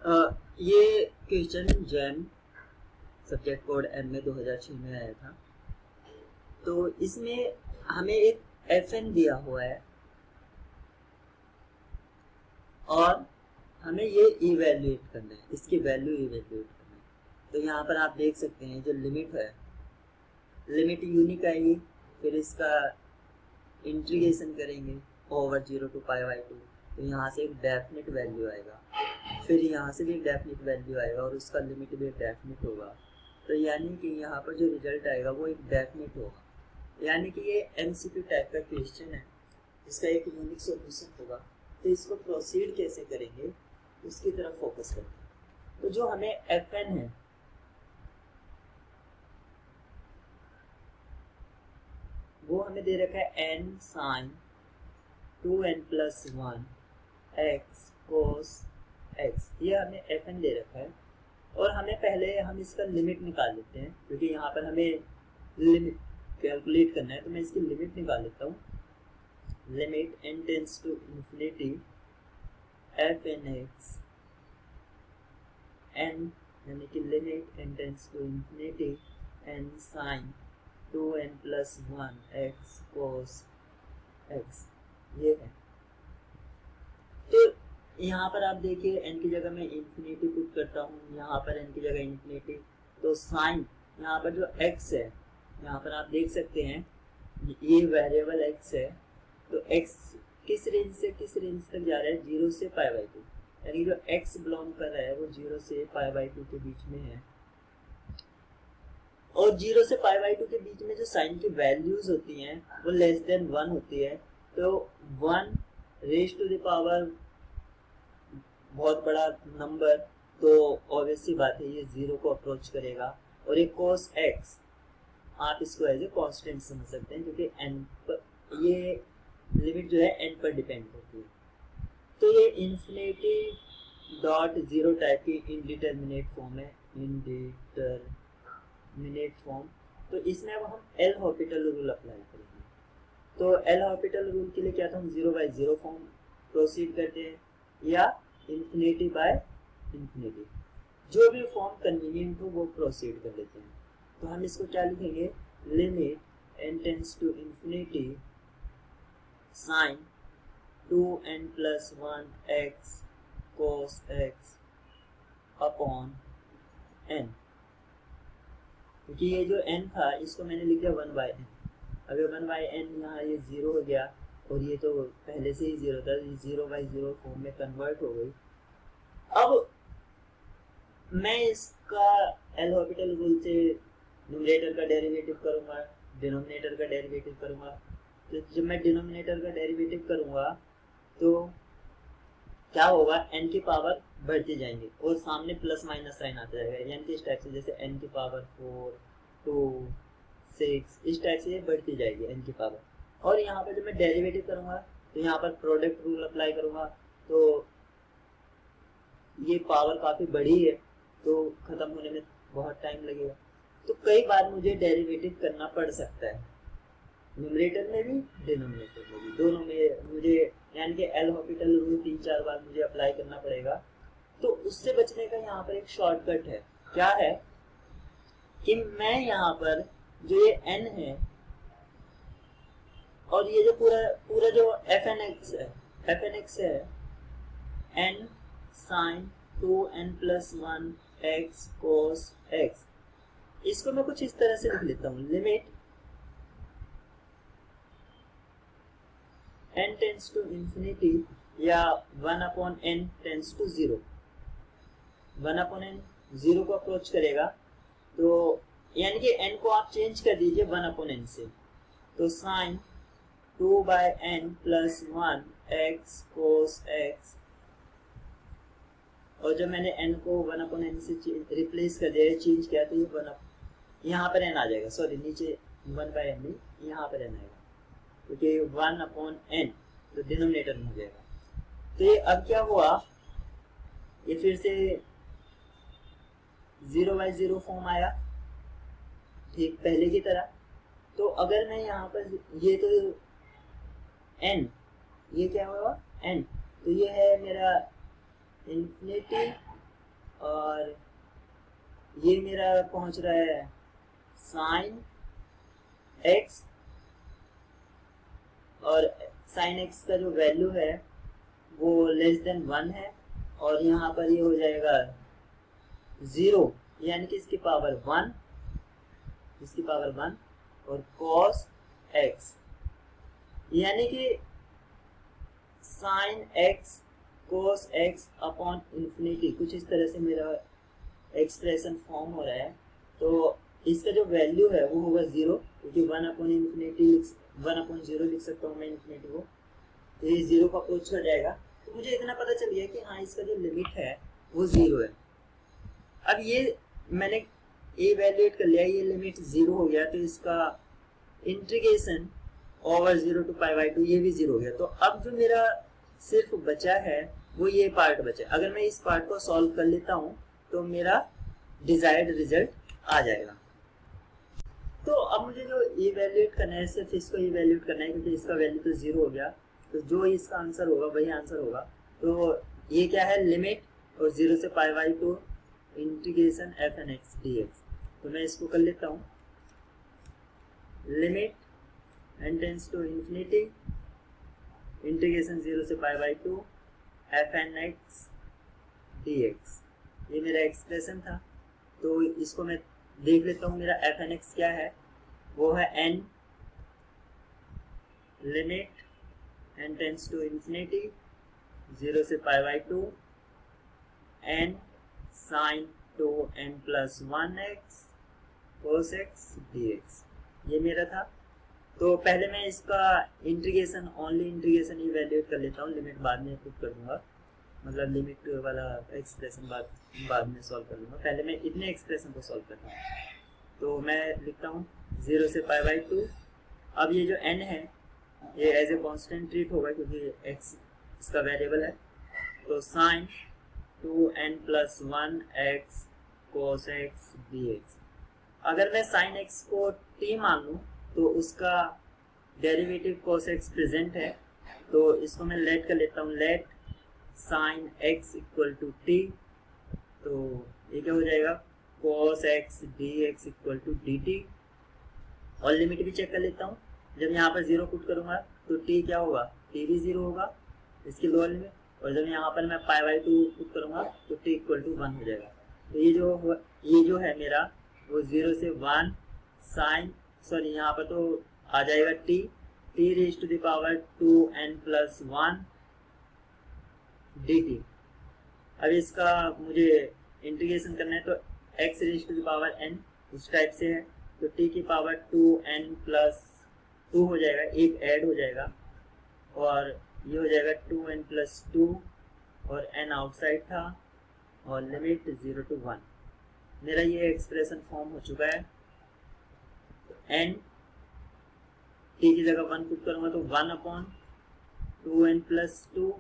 ये question JAM subject code M में 2006 में आया था। तो इसमें हमें एक FN दिया हुआ है और हमें ये इवेल्युएट करना है, इसकी वैल्यू इवेल्युएट करना है। तो यहाँ पर आप देख सकते हैं जो लिमिट है, लिमिट यूनिक आएगी, फिर इसका इंटीग्रेशन करेंगे ओवर 0 to π/2, तो यहाँ से एक डेफिनेट वैल्यू आएगा, फिर यहाँ से भी एक डेफिनेट वैल्यू आएगा और उसका लिमिट भी एक डेफिनेट होगा। तो यानी कि यहाँ पर जो रिजल्ट आएगा वो एक डेफिनेट होगा, यानी कि ये MCQ टाइप का क्वेश्चन है, इसका एक यूनिक सॉल्यूशन होगा। तो इसको प्रोसीड कैसे करेंगे उसकी तरफ फोकस करते हैं। तो जो हमें FN है वो हमें दे रखा है n sin 2n+1 x cos x, ये हमें FN दे रखा है। और हमें पहले हम इसका लिमिट निकाल लेते हैं, क्योंकि यहाँ पर हमें लिमिट कैलकुलेट करना है। तो मैं इसकी लिमिट निकाल लेता हूँ। Limit n tends to infinity fnx n, यानी कि limit n tends to infinity n sin 2n+1 x cos x, ये है। तो यहाँ पर आप देखिए n की जगह मैं इन्फिनिटी पुट करता हूँ, यहाँ पर n की जगह इन्फिनिटी, तो साइन यहाँ पर जो x है, यहाँ पर आप देख सकते हैं ये वेरिएबल x है। तो x किस रेंज से किस रेंज तक जा रहा है, 0 से π/2, यानी जो x बिलोंग कर रहा है वो 0 से π/2 के बीच में है। और 0 से π/2 के बीच में जो साइन की वैल्यूज होती हैं वो लेस देन 1 होती है। तो 1 रेज टू द पावर बहुत बड़ा नंबर, तो ऑब्वियस सी बात है ये 0 को अप्रोच करेगा। और ये cos x आप इसको एज ए कांस्टेंट समझ सकते हैं, क्योंकि n पर ये लिमिट जो है n पर डिपेंड करती है। तो ये इन्फिनिटी डॉट 0 टाइप की इनडिटरमिनेट फॉर्म है, इनडिटरमिनेट फॉर्म। तो इसमें अब हम एल हॉस्पिटल रूल अप्लाई करेंगे। तो एल हॉस्पिटल रूल के लिए क्या था, हम 0/0 फॉर्म प्रोसीड करते हैं या इन्फिनिटी बाय इन्फिनिटी, जो भी फॉर्म कन्वीनियंट हो वो प्रोसीड कर लेते हैं। तो हम इसको क्या लिखेंगे, limit n tends to infinity sin 2n+1 x cos x upon n, क्योंकि ये जो n था इसको मैंने लिख दिया 1/n। अगर 1/n यहाँ ये 0 हो गया और ये तो पहले से ही 0 था, 0/0 फॉर्म में कन्वर्ट हो गई। अब मैं इसका एल हॉस्पिटल रूल से न्यूमरेटर का डेरिवेटिव करूंगा, डिनोमिनेटर का डेरिवेटिव करूंगा। तो जब मैं डिनोमिनेटर का डेरिवेटिव करूंगा तो क्या होगा, n की पावर बढ़ती जाएंगे और सामने प्लस माइनस साइन आता जाएगा, यानी कि इस टाइप से जैसे n की पावर 4, 2, 6, इस टाइप से ये बढ़ती जाएगी n की पावर। और यहाँ पर जब मैं डेरिवेटिव करूंगा तो यहाँ पर प्रोडक्ट रूल अप्लाई करूंगा, तो ये पावर काफी बड़ी है तो खत्म होने में बहुत टाइम लगेगा। तो कई बार मुझे डेरिवेटिव करना पड़ सकता है, न्यूमरेटर में भी डिनोमिनेटर में भी, दोनों में मुझे, यानी कि एल हॉस्पिटल रूल 3-4 बार मुझे अप्लाई करना पड़ेगा। तो उससे बचने का यहाँ पर एक शॉर्टकट है। क्या है कि मैं यहाँ पर जो ये n है और ये जो पूरा जो fnx है n sin 2n+1 x cos x, इसको मैं कुछ इस तरह से लिख लेता हूँ, limit n tends to infinity या 1/n टेंड्स टू 0, 1/n 0 को अप्रोच करेगा, तो यानी कि n को आप चेंज कर दीजिए 1/n से, तो sin 2/n+1 x cos x, और जब मैंने n को 1/n से रिप्लेस कर दिया, चेंज किया, तो ये यहाँ पर n आ जाएगा, सॉरी नीचे 1/n नहीं, यहाँ पर n आएगा, क्योंकि 1/n तो डिनोमिनेटर में हो जाएगा। तो ये अब क्या हुआ, ये फिर से 0/0 फॉर्म आया, ठीक पहले की तरह। तो अगर मैं यहाँ पर ये तो n, ये क्या होगा n, तो ये है मेरा इन्फिनिटी और ये मेरा पहुंच रहा है साइन एक्स, और साइन एक्स का जो वैल्यू है वो लेस देन 1 है, और यहाँ पर ये हो जाएगा 0, यानी कि इसकी पावर 1, इसकी पावर 1, और cos x यानी कि sin x cos x upon infinity, कुछ इस तरह से मेरा एक्सप्रेशन फॉर्म हो रहा है। तो इसका जो वैल्यू है वो होगा 0, क्योंकि 1/0 लिख सकता हूँ मैं इंफिनिटी को, तो ये 0 का अप्रोच कर जाएगा। तो मुझे इतना पता चल गया कि हाँ, इसका जो लिमिट है वो 0 है। अब ये मैंने इवैल्यूएट कर लिया, ये लिमिट 0 हो गया, तो इसका इंटीग्रेशन ओवर 0 to π/2 ये भी 0 हो गया। तो अब जो मेरा सिर्फ बचा है वो ये पार्ट बचा। अगर मैं इस पार्ट को सॉल्व कर लेता हूँ तो मेरा डिजायर्ड रिजल्ट आ जाएगा। तो अब मुझे जो इवैल्यूएट करना है, सिर्फ इसको इवैल्यूएट करना है, क्योंकि इसका वैल्यू तो 0 हो गया, तो जो इसका आंसर होगा वही आंसर होगा। तो ये क्या है, लिमिट और 0 से π/2 इंटीग्रेशन f(n)x dx। तो मैं इसको कर लेता हूँ, limit n tends to infinity integration 0 से π/2 f(n)x dx। ये मेरा एक्सप्रेशन था। तो इसको मैं देख लेता हूँ, मेरा f(n)x क्या है, वो है n limit n tends to infinity 0 से π/2 n sin 2n + 1x cos x dx, ये मेरा था। तो पहले मैं इसका इंटीग्रेशन, ओनली इंटीग्रेशन इवैल्यूएट कर लेता हूँ, लिमिट बाद में पुट कर दूंगा, मतलब लिमिट वाला एक्सप्रेशन बाद में सॉल्व कर लूँगा। पहले मैं इतने एक्सप्रेशन को सॉल्व करता हूँ। तो मैं लिखता हूँ 0 से π/2। अब ये जो n है ये एज ए कॉन्स्टेंट ट्रीट होगा, क्योंकि x इसका वेरिएबल है। तो sign 2n + 1x cos x dx। अगर मैं साइन x को t मान लूँ तो उसका डेरिवेटिव cos x प्रेजेंट है, तो इसको मैं लेट कर लेता हूँ, लेट साइन x = t। तो ये क्या हो जाएगा, cos x dx = dt। और लिमिट भी चेक कर लेता हूँ, जब यहाँ पर 0 पुट करूँगा तो t क्या होगा, t भी 0 होगा, इसकी लोअर लिमिट। और जब यहाँ पर मैं π/2 पुट करूँगा तो t = 1 हो जाएगा। तो ये जो है मेरा वो 0 से 1 साइन, सॉरी यहाँ पर तो आ जाएगा t raised to the power 2n + 1 dt। अब इसका मुझे इंटीग्रेशन करना है, तो x raised to the power n उस टाइप से है, तो t की पावर 2n + 2 हो जाएगा, एक ऐड हो जाएगा, और ये हो जाएगा 2n + 2, और n आउटसाइड था, और लिमिट 0 to 1। मेरा ये एक्सप्रेशन फॉर्म हो चुका है। तो n t की जगह 1 पुट करूंगा तो 1/2n + 2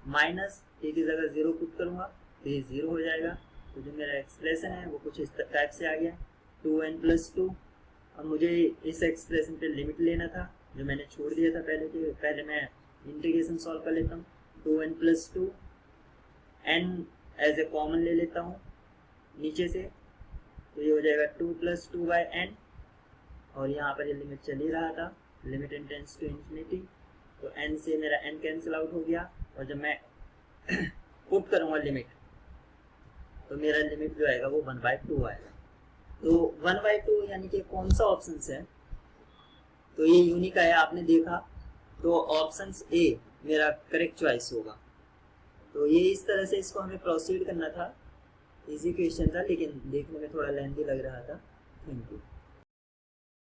माइनस t की जगह 0 पुट करूंगा तो ये 0 हो जाएगा। तो जो मेरा एक्सप्रेशन है वो कुछ इस टाइप से आ गया, 2n + 2। अब मुझे इस एक्सप्रेशन पे लिमिट लेना था, जो मैंने छोड़ दिया था पहले के। पहले मैं इंटीग्रेशन सॉल्व कर लेता हूँ, 2n + 2 n as a common ले लेता हूँ नीचे से, तो ये हो जाएगा 2 + 2/n, और यहाँ पर ये लिमिट चल ही रहा था, limit n tends to infinity. तो n से मेरा n कैंसिल आउट हो गया, और जब मैं पुट करूँगा लिमिट तो मेरा लिमिट जो आएगा वो 1/2 आएगा। तो 1/2 यानी कि कौन सा ऑप्शन है, तो ये यूनिक आया, आपने देखा। तो ऑप्शन ए मेरा करेक्ट चॉइस होगा। तो ये इस तरह से इसको हमें प्रोसीड करना था। इजी क्वेश्चन था, लेकिन देखने में थोड़ा लेंथी लग रहा था। Thank you.